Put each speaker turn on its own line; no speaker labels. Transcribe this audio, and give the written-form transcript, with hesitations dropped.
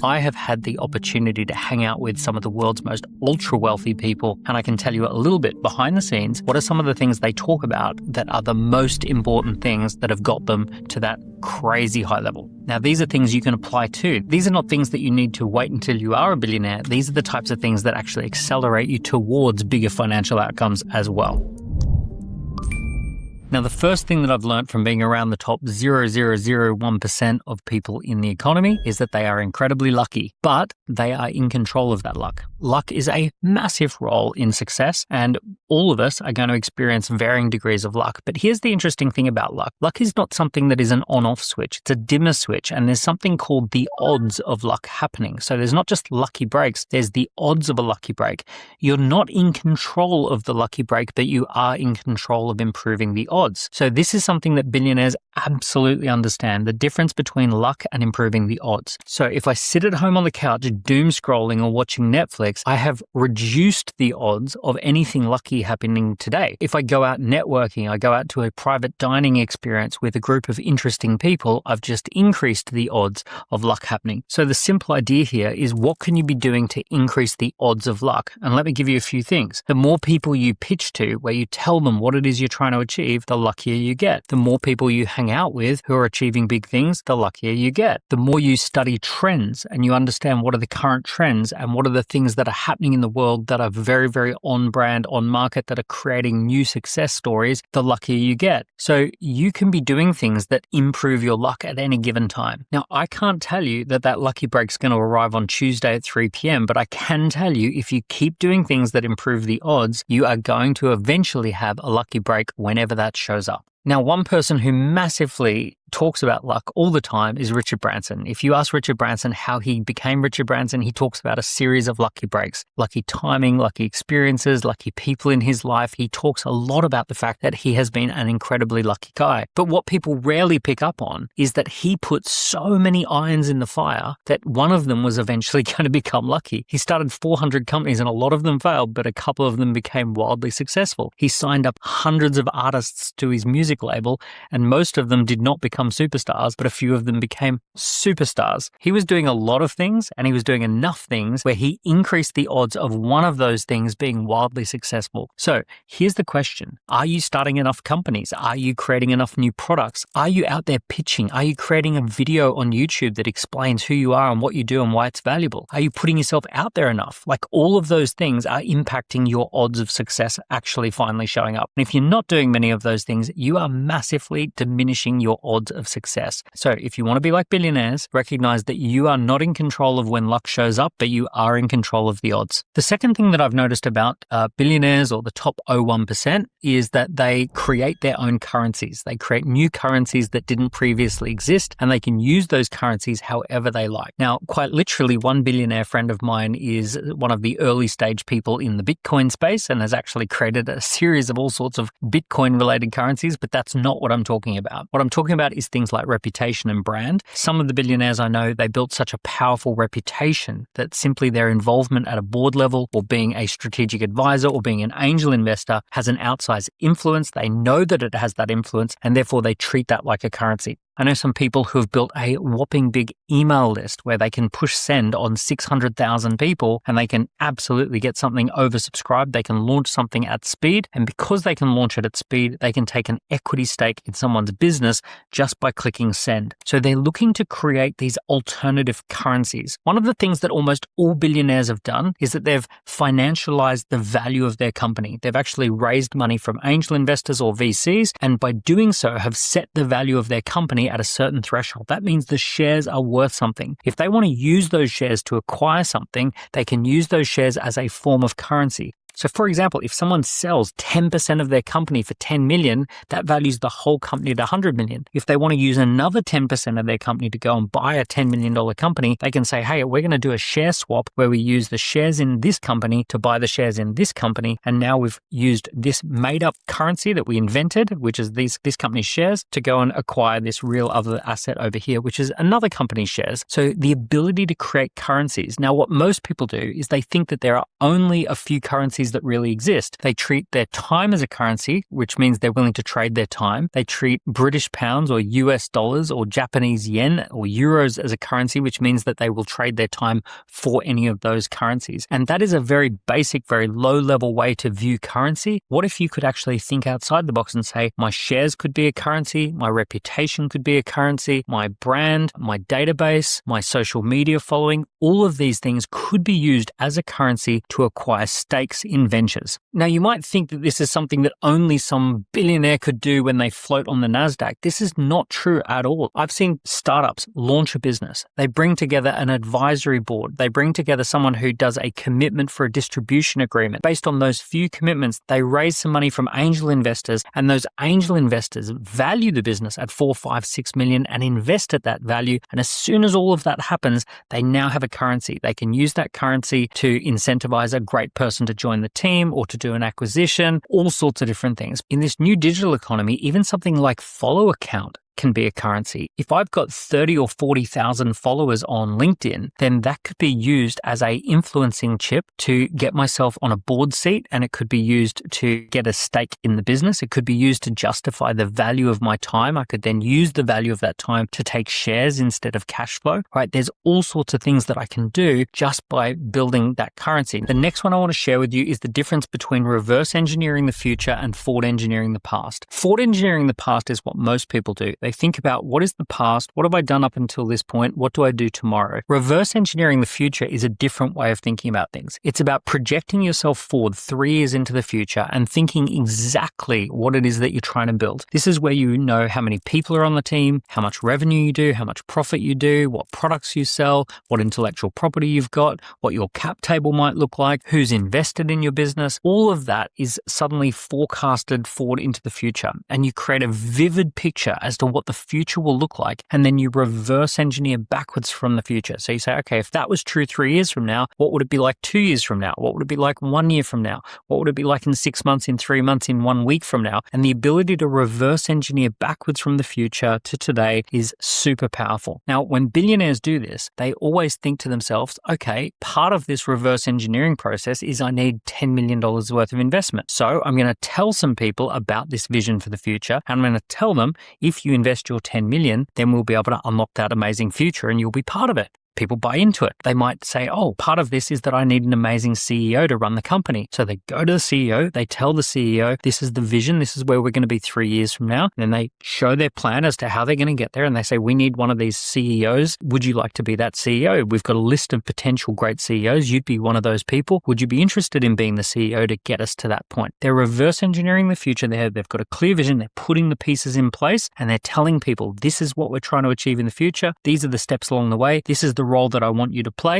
I have had the opportunity to hang out with some of the world's most ultra-wealthy people, and I can tell you a little bit behind the scenes what are some of the things they talk about that are the most important things that have got them to that crazy high level. Now, these are things you can apply too. These are not things that you need to wait until you are a billionaire. These are the types of things that actually accelerate you towards bigger financial outcomes as well. Now, the first thing that I've learned from being around the top 0.0001% of people in the economy is that they are incredibly lucky, but they are in control of that luck. Luck is a massive role in success, and all of us are going to experience varying degrees of luck. But here's the interesting thing about luck. Luck is not something that is an on-off switch. It's a dimmer switch, and there's something called the odds of luck happening. So there's not just lucky breaks, there's the odds of a lucky break. You're not in control of the lucky break, but you are in control of improving the odds. So this is something that billionaires absolutely understand, the difference between luck and improving the odds. So if I sit at home on the couch doom scrolling or watching Netflix, I have reduced the odds of anything lucky happening today. If I go out networking, I go out to a private dining experience with a group of interesting people, I've just increased the odds of luck happening. So the simple idea here is, what can you be doing to increase the odds of luck? And let me give you a few things. The more people you pitch to, where you tell them what it is you're trying to achieve, the luckier you get. The more people you hang out with who are achieving big things, the luckier you get. The more you study trends and you understand what are the current trends and what are the things that are happening in the world that are very, very on brand, on market, that are creating new success stories, the luckier you get. So you can be doing things that improve your luck at any given time. Now, I can't tell you that that lucky break's going to arrive on Tuesday at 3 p.m., but I can tell you if you keep doing things that improve the odds, you are going to eventually have a lucky break whenever that shows up. Now, one person who massively talks about luck all the time is Richard Branson. If you ask Richard Branson how he became Richard Branson, he talks about a series of lucky breaks, lucky timing, lucky experiences, lucky people in his life. He talks a lot about the fact that he has been an incredibly lucky guy. But what people rarely pick up on is that he put so many irons in the fire that one of them was eventually going to become lucky. He started 400 companies and a lot of them failed, but a couple of them became wildly successful. He signed up hundreds of artists to his music label, and most of them did not become superstars, but a few of them became superstars. He was doing a lot of things, and he was doing enough things where he increased the odds of one of those things being wildly successful. So here's the question. Are you starting enough companies? Are you creating enough new products? Are you out there pitching? Are you creating a video on YouTube that explains who you are and what you do and why it's valuable? Are you putting yourself out there enough? Like, all of those things are impacting your odds of success actually finally showing up. And if you're not doing many of those things, you are massively diminishing your odds of success. So if you want to be like billionaires, recognize that you are not in control of when luck shows up, but you are in control of the odds. The second thing that I've noticed about billionaires, or the top 0.01%, is that they create their own currencies. They create new currencies that didn't previously exist, and they can use those currencies however they like. Now, quite literally, one billionaire friend of mine is one of the early stage people in the Bitcoin space and has actually created a series of all sorts of Bitcoin related currencies, but that's not what I'm talking about. What I'm talking about is things like reputation and brand. Some of the billionaires I know, they built such a powerful reputation that simply their involvement at a board level, or being a strategic advisor, or being an angel investor has an outsized influence. They know that it has that influence, and therefore they treat that like a currency. I know some people who have built a whopping big email list where they can push send on 600,000 people, and they can absolutely get something oversubscribed. They can launch something at speed, and because they can launch it at speed, they can take an equity stake in someone's business just by clicking send. So they're looking to create these alternative currencies. One of the things that almost all billionaires have done is that they've financialized the value of their company. They've actually raised money from angel investors or VCs, and by doing so have set the value of their company at a certain threshold. That means the shares are worth something. If they want to use those shares to acquire something, they can use those shares as a form of currency. So for example, if someone sells 10% of their company for 10 million, that values the whole company at 100 million. If they want to use another 10% of their company to go and buy a $10 million company, they can say, hey, we're going to do a share swap where we use the shares in this company to buy the shares in this company. And now we've used this made up currency that we invented, which is this company's shares, to go and acquire this real other asset over here, which is another company's shares. So the ability to create currencies. Now, what most people do is they think that there are only a few currencies currencies that really exist. They treat their time as a currency, which means they're willing to trade their time. They treat British pounds or US dollars or Japanese yen or euros as a currency, which means that they will trade their time for any of those currencies. And that is a very basic, very low-level way to view currency. What if you could actually think outside the box and say, my shares could be a currency, my reputation could be a currency, my brand, my database, my social media following, all of these things could be used as a currency to acquire stakes in ventures. Now, you might think that this is something that only some billionaire could do when they float on the NASDAQ. This is not true at all. I've seen startups launch a business. They bring together an advisory board. They bring together someone who does a commitment for a distribution agreement. Based on those few commitments, they raise some money from angel investors, and those angel investors value the business at 4, 5, 6 million and invest at that value. And as soon as all of that happens, they now have a currency. They can use that currency to incentivize a great person to join the team or to do an acquisition, all sorts of different things. In this new digital economy, even something like follow account can be a currency. If I've got 30 or 40,000 followers on LinkedIn, then that could be used as a influencing chip to get myself on a board seat, and it could be used to get a stake in the business. It could be used to justify the value of my time. I could then use the value of that time to take shares instead of cash flow, right? There's all sorts of things that I can do just by building that currency. The next one I want to share with you is the difference between reverse engineering the future and forward engineering the past. Forward engineering the past is what most people do. They think about, what is the past? What have I done up until this point? What do I do tomorrow? Reverse engineering the future is a different way of thinking about things. It's about projecting yourself forward 3 years into the future and thinking exactly what it is that you're trying to build. This is where you know how many people are on the team, how much revenue you do, how much profit you do, what products you sell, what intellectual property you've got, what your cap table might look like, who's invested in your business. All of that is suddenly forecasted forward into the future, and you create a vivid picture as to what the future will look like, and then you reverse engineer backwards from the future. So you say, okay, if that was true 3 years from now, what would it be like 2 years from now? What would it be like 1 year from now? What would it be like in 6 months, in 3 months, in 1 week from now? And the ability to reverse engineer backwards from the future to today is super powerful. Now, when billionaires do this, they always think to themselves, okay, part of this reverse engineering process is I need $10 million worth of investment. So I'm going to tell some people about this vision for the future, and I'm going to tell them, if you invest your 10 million, then we'll be able to unlock that amazing future and you'll be part of it. People buy into it. They might say, oh, part of this is that I need an amazing CEO to run the company. So they go to the CEO, they tell the CEO, this is the vision, this is where we're going to be 3 years from now. And then they show their plan as to how they're going to get there. And they say, we need one of these CEOs. Would you like to be that CEO? We've got a list of potential great CEOs. You'd be one of those people. Would you be interested in being the CEO to get us to that point? They're reverse engineering the future. They've got a clear vision. They're putting the pieces in place, and they're telling people, this is what we're trying to achieve in the future. These are the steps along the way. This is the role that I want you to play.